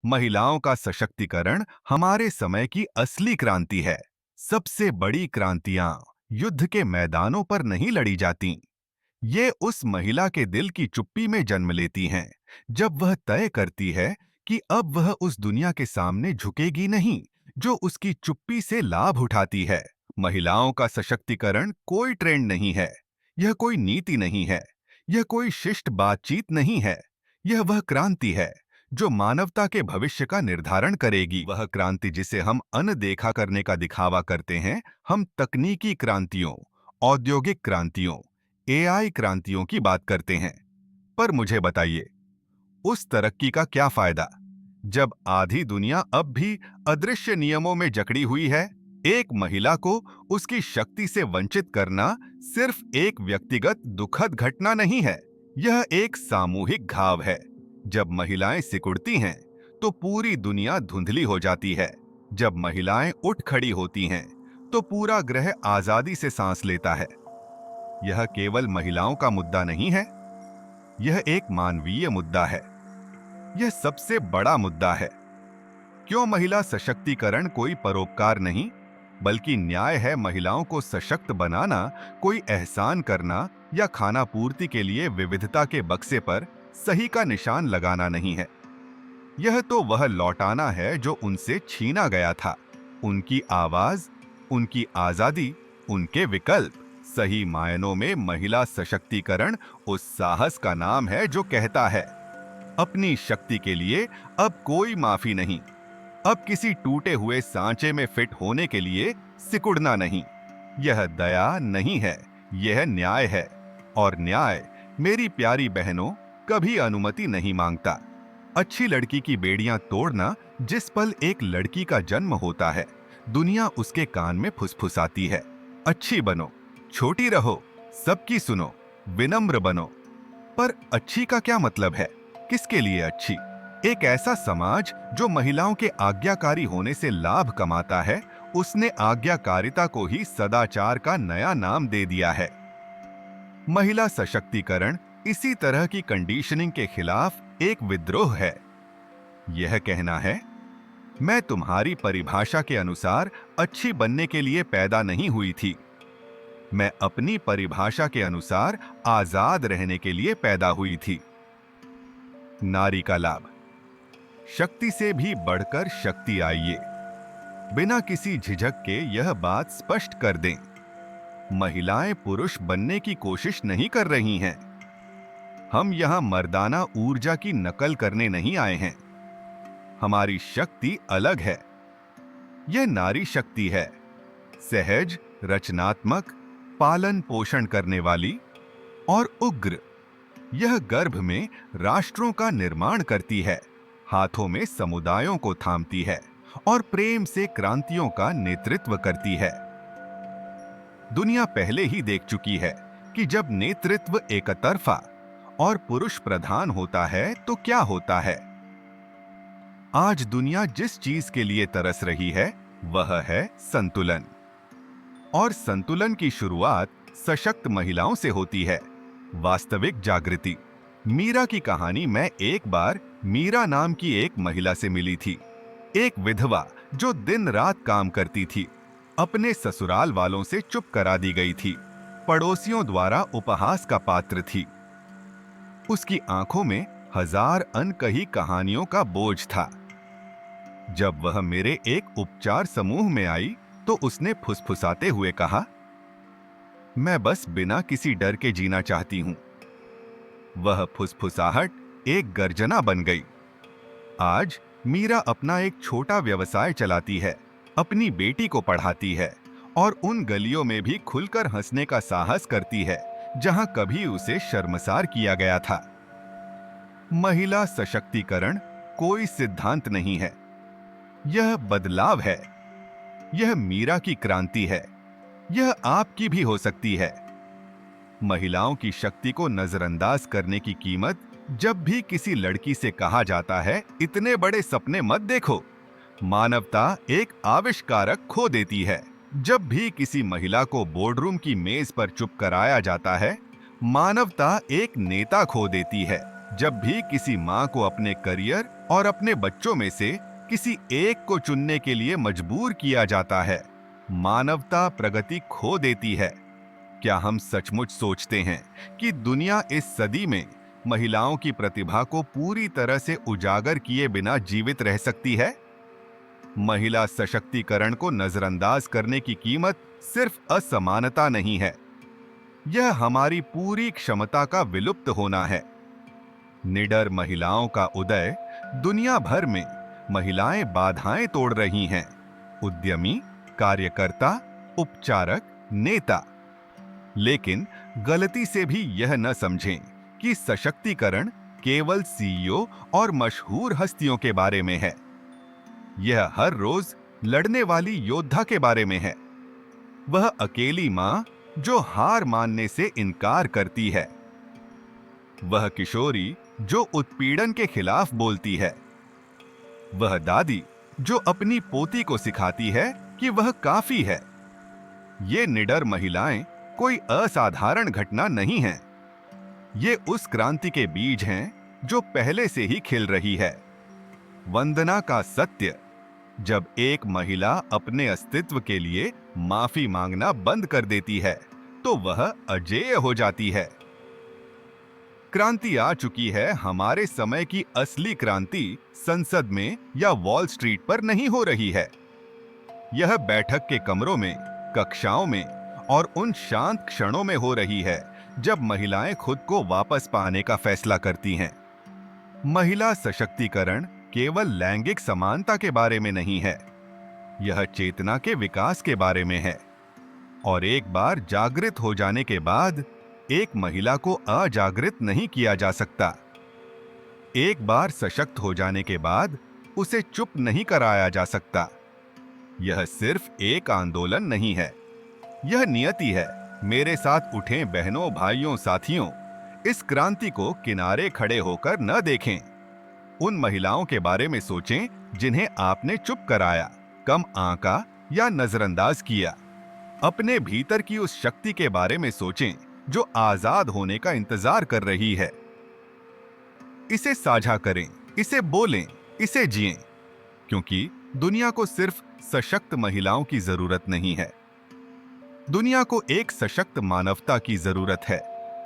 महिलाओं का सशक्तिकरण हमारे समय की असली क्रांति है। सबसे बड़ी क्रांतियां युद्ध के मैदानों पर नहीं लड़ी जाती। ये उस महिला के दिल की चुप्पी में जन्म लेती हैं, जब वह तय करती है कि अब वह उस दुनिया के सामने झुकेगी नहीं, जो उसकी चुप्पी से लाभ उठाती है। महिलाओं का सशक्तिकरण कोई ट्रेंड नहीं है, यह कोई नीति नहीं है, यह कोई शिष्ट बातचीत नहीं है। यह वह क्रांति है जो मानवता के भविष्य का निर्धारण करेगी। वह क्रांति जिसे हम अनदेखा करने का दिखावा करते हैं। हम तकनीकी क्रांतियों, औद्योगिक क्रांतियों, एआई क्रांतियों की बात करते हैं। पर मुझे बताइए, उस तरक्की का क्या फायदा जब आधी दुनिया अब भी अदृश्य नियमों में जकड़ी हुई है? एक महिला को उसकी शक्ति से वंचित करना सिर्फ एक व्यक्तिगत दुखद घटना नहीं है, यह एक सामूहिक घाव है। जब महिलाएं सिकुड़ती हैं, तो पूरी दुनिया धुंधली हो जाती है। जब महिलाएं उठ खड़ी होती हैं, तो पूरा ग्रह आजादी से सांस लेता है। यह केवल महिलाओं का मुद्दा नहीं है, यह एक मानवीय मुद्दा है। यह सबसे बड़ा मुद्दा है। क्यों महिला सशक्तिकरण कोई परोपकार नहीं, बल्कि न्याय है। महिलाओं को सशक्त बनाना कोई एहसान करना या खाना पूर्ति के लिए विविधता के बक्से पर सही का निशान लगाना नहीं है। यह तो वह लौटाना है जो उनसे छीना गया था। उनकी आवाज, उनकी आजादी, उनके विकल्प। सही मायनों में महिला सशक्तिकरण उस साहस का नाम है जो कहता है, अपनी शक्ति के लिए अब कोई माफी नहीं, अब किसी टूटे हुए सांचे में फिट होने के लिए सिकुड़ना नहीं। यह दया नहीं है, यह न्याय है। और न्याय, मेरी प्यारी बहनों, कभी अनुमति नहीं मांगता। अच्छी लड़की की बेड़ियां तोड़ना, जिस पल एक लड़की का जन्म होता है, दुनिया उसके कान में फुसफुसाती है, अच्छी बनो, छोटी रहो, सबकी सुनो, विनम्र बनो। पर अच्छी का क्या मतलब है? किसके लिए अच्छी? एक ऐसा समाज जो महिलाओं के आज्ञाकारी होने से लाभ कमाता है, उसने आज्ञाकारिता को ही सदाचार का नया नाम दे दिया है। महिला सशक्तिकरण इसी तरह की कंडीशनिंग के खिलाफ एक विद्रोह है। यह कहना है, मैं तुम्हारी परिभाषा के अनुसार अच्छी बनने के लिए पैदा नहीं हुई थी, मैं अपनी परिभाषा के अनुसार आजाद रहने के लिए पैदा हुई थी। नारी का लाभ। शक्ति से भी बढ़कर शक्ति आइए। बिना किसी झिझक के यह बात स्पष्ट कर दें, महिलाएं पुरुष बनने की कोशिश नहीं कर रही हैं। हम यहां मर्दाना ऊर्जा की नकल करने नहीं आए हैं। हमारी शक्ति अलग है। यह नारी शक्ति है, सहज, रचनात्मक, पालन पोषण करने वाली और उग्र। यह गर्भ में राष्ट्रों का निर्माण करती है, हाथों में समुदायों को थामती है और प्रेम से क्रांतियों का नेतृत्व करती है। दुनिया पहले ही देख चुकी है कि जब नेतृत्व एकतरफा और पुरुष प्रधान होता है तो क्या होता है। आज दुनिया जिस चीज के लिए तरस रही है, वह है संतुलन। और संतुलन की शुरुआत सशक्त महिलाओं से होती है। वास्तविक जागृति। मीरा की कहानी में एक बार मीरा नाम की एक महिला से मिली थी, एक विधवा जो दिन रात काम करती थी, अपने ससुराल वालों से चुप करा दी गई थी, पड़ोसियों द्वारा उपहास का पात्र थी। उसकी आंखों में हजार अनकही कहानियों का बोझ था। जब वह मेरे एक उपचार समूह में आई तो उसने फुसफुसाते हुए कहा, मैं बस बिना किसी डर के जीना चाहती हूं। वह फुसफुसाहट एक गर्जना बन गई। आज मीरा अपना एक छोटा व्यवसाय चलाती है, अपनी बेटी को पढ़ाती है और उन गलियों में भी खुलकर हंसने का साहस करती है जहां कभी उसे शर्मसार किया गया था। महिला सशक्तिकरण कोई सिद्धांत नहीं है, यह बदलाव है। यह मीरा की क्रांति है, यह आपकी भी हो सकती है। महिलाओं की शक्ति को नजरअंदाज करने की कीमत जब भी किसी लड़की से कहा जाता है, इतने बड़े सपने मत देखो, मानवता एक आविष्कारक खो देती है। जब भी किसी महिला को बोर्डरूम की मेज पर चुप कराया जाता है, मानवता एक नेता खो देती है। जब भी किसी मां को अपने करियर और अपने बच्चों में से किसी एक को चुनने के लिए मजबूर किया जाता है, मानवता प्रगति खो देती है। क्या हम सचमुच सोचते हैं कि दुनिया इस सदी में महिलाओं की प्रतिभा को पूरी तरह से उजागर किए बिना जीवित रह सकती है? महिला सशक्तिकरण को नजरअंदाज करने की कीमत सिर्फ असमानता नहीं है, यह हमारी पूरी क्षमता का विलुप्त होना है। निडर महिलाओं का उदय, दुनिया भर में महिलाएं बाधाएं तोड़ रही हैं। उद्यमी, कार्यकर्ता, उपचारक, नेता। लेकिन गलती से भी यह न समझें कि सशक्तिकरण केवल सीईओ और मशहूर हस्तियों के बारे में है। यह हर रोज लड़ने वाली योद्धा के बारे में है। वह अकेली मां जो हार मानने से इनकार करती है। वह किशोरी जो उत्पीड़न के खिलाफ बोलती है। वह दादी जो अपनी पोती को सिखाती है कि वह काफी है। ये निडर महिलाएं कोई असाधारण घटना नहीं हैं। ये उस क्रांति के बीज हैं जो पहले से ही खिल रही है। वंदना का सत्य, जब एक महिला अपने अस्तित्व के लिए माफी मांगना बंद कर देती है तो वह अजेय हो जाती है। क्रांति आ चुकी है। हमारे समय की असली क्रांति संसद में या वॉल स्ट्रीट पर नहीं हो रही है। यह बैठक के कमरों में, कक्षाओं में और उन शांत क्षणों में हो रही है जब महिलाएं खुद को वापस पाने का फैसला करती हैं। महिला सशक्तिकरण केवल लैंगिक समानता के बारे में नहीं है, यह चेतना के विकास के बारे में है। और एक बार जागृत हो जाने के बाद एक महिला को अजागृत नहीं किया जा सकता। एक बार सशक्त हो जाने के बाद उसे चुप नहीं कराया जा सकता। यह सिर्फ एक आंदोलन नहीं है, यह नियति है। मेरे साथ उठें बहनों, भाइयों, साथियों, इस क्रांति को किनारे खड़े होकर न देखें। उन महिलाओं के बारे में सोचें जिन्हें आपने चुप कराया, कम आंका या नजरअंदाज किया। अपने भीतर की उस शक्ति के बारे में सोचें जो आजाद होने का इंतजार कर रही है। इसे साझा करें, इसे बोलें, इसे जिएं, क्योंकि दुनिया को सिर्फ सशक्त महिलाओं की जरूरत नहीं है, दुनिया को एक सशक्त मानवता की जरूरत है।